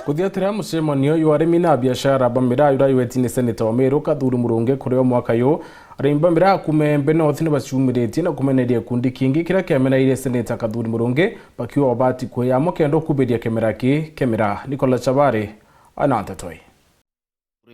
Kuthiatira mucemanio yu arimi na biashara bamira yuraywetie ni Senator wa Meru Kadhuri Murungi kurio mwaka yu arimi bamira kumembe North ni bacumiritie na kumeneria kundi kingi kira kemenaire Senator Kadhuri Murungi bakiwa obati kuyamo kendo kuberia kemera Nicola Chabare anantatoi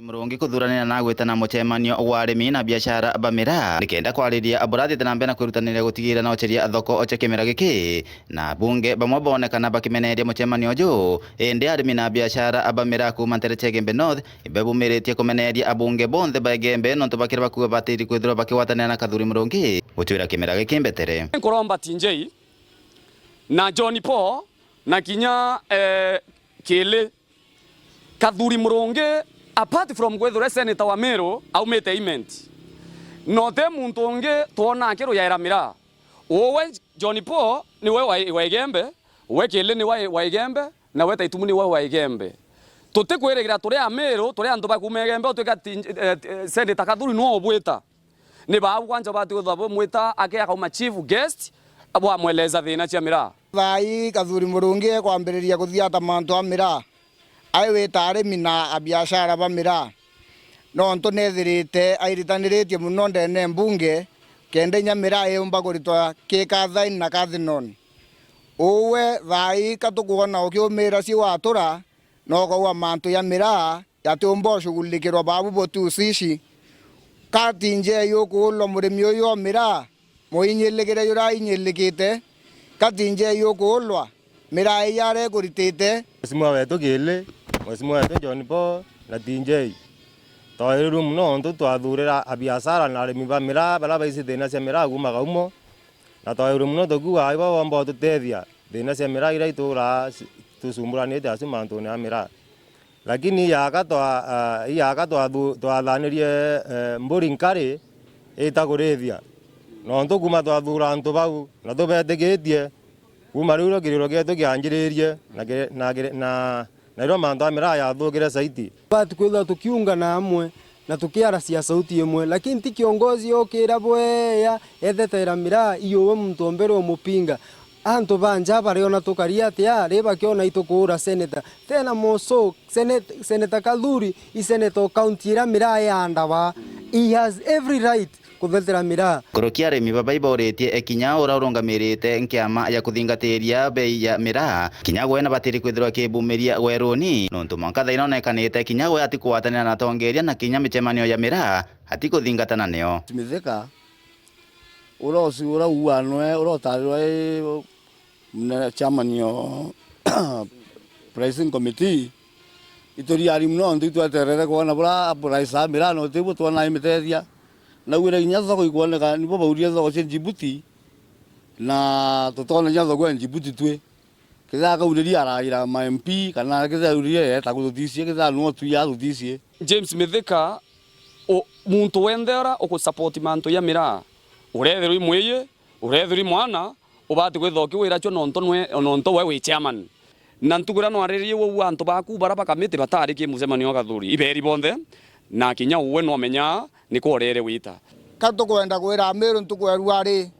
Murungi kuthurania na gwitana mucemanio wa arimi na biashara bamira nikenda kwariria aburathi na mbena kwirutanira gutigira na ocheria thoko oche kemera giki na bunge bamwe bonekana bakimeneria mucemanio ju indi arimi na biashara bamira kuma Nterechegembe North ibebumiretie kumeneria abunge bonthe bagembe nontu bakira bakuwe batiri kwithira bakiwatanira na Kadhuri Murungi gutwira kemera giki mbetere Nkoromba TJ na John Paul na kinya Kele Kadhuri Murungi apart from gwethura Senator wa Meru aumete imenti no te muntu ungi tuona akiru yairamira owe John Paul ni we waigembe we Kele ni we waigembe na we Taitumu ni we waigembe tuti kwirigira turi a Meru turi antu bakumegembe utwika Senator Kadhuri no obwita ni ba kwanja bati uthabo mwita akia kauma chief guest abo amweleza thina cia mira thai Kadhuri Murungi kwambiriria kuthiata mantu a mira aiwita arimi na biashara bamira no nto nethirite airitaniretie muno ndene mbunge kende nyamira yumba kuritwa kikathaini na kathinon uwe thai katukuona ukiumira si watura no kwa mantu ya mira yatumbo shughulikirwa babu botu sishi katinje yukulo murimi uyu mira muinyilikire yura inyilikite katinje yukulwa mira yare kuritite Mheshimiwa wetu Kele, Mheshimiwa wetu John Paul na TJ toiru muno ntu twathurira abiashara na arimi bamira bala baisi thina cia mira kuma gaumo na toiru muno tukuga aibo bombo tutethia thina cia mira ira itura tusumburanite acio mantu na mira lakini yaka twathanirie mburi nkari itagurithia no ntu kuma twathura antu bau na tubetigitie kuma riu kiriro gietu kianjiririe na iro mantu amira yathugire saiti bati kwitha tukiungana amwe na tukiaracia sauti imwe lakini ti kiongozi okira bweya ethetera mira iyo muntu mbere omupinga antu banja bariona tukaria atia riba kiona itukura Senator tena moso Senator Kadhuri Senator county ira mira ya ndawa he has every right kuthetera mira kurukia arimi babaiboretie ekinya urarungamirite nkiama ya kuthingatiria bei ya mira kinya gwena batiri kwithirwa kibumiria weruni nontu mwanka thaina onekanite kinya gwe ati kuwatanira na tongeria na kinya micemanio ya mira ati kuthingatana nio Timithika urosi uanwe urotarirwa mna chamanio pricing committee itori arimu no ndu tweterere kuona bura price mira no tibu tuona imiteria na wira nya thoko ikuoneka nibo baurie thoko cia Djibouti na tutona nya thoko ya Djibouti twe kiza kauriria araira ma MP kana kiza uririe eta kuthithie kiza no tu ya thuthithie James Mithika o muntu wendera o support mantu ya mira urethiru imweye urethiru mwana ubati gwithoki wira cio nonto we chairman na ntugura no aririe wo antu baku bara bakamite batari ki mucemanio Kadhuri iberi bonthe na kinya uwe no menya ni korere wita katukwenda kwira Meru ntukweru ari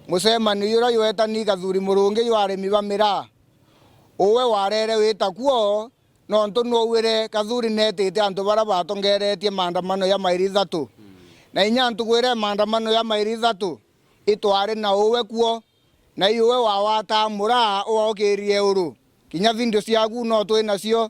mucemanio yura yetani Kadhuri Murungi yu arimi bamira uwe warere wita kuo no ntu no wire Kadhuri netite antu bara batongeretie maandamano ya mairi 3 na inya ntukwire maandamano ya mairi 3 itware na uwe kuo na iwe wawata mura uokirie uru kinya video ciaku no twina cio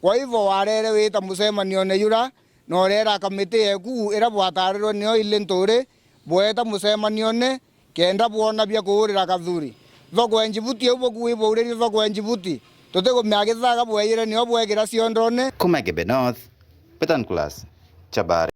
kwa hivyo warere wita mucemanio ne yura no rera kamiti eku ira bwatarirwo nio ile nturi bweta mucemanio ne kenda bwona bia kuurira Kadhuri thoko Djibouti ubo kuibo uriri thoko Djibouti tutego miagithaga bweyire nio bwegira ciondone Kumagembe North Petan Class Chabare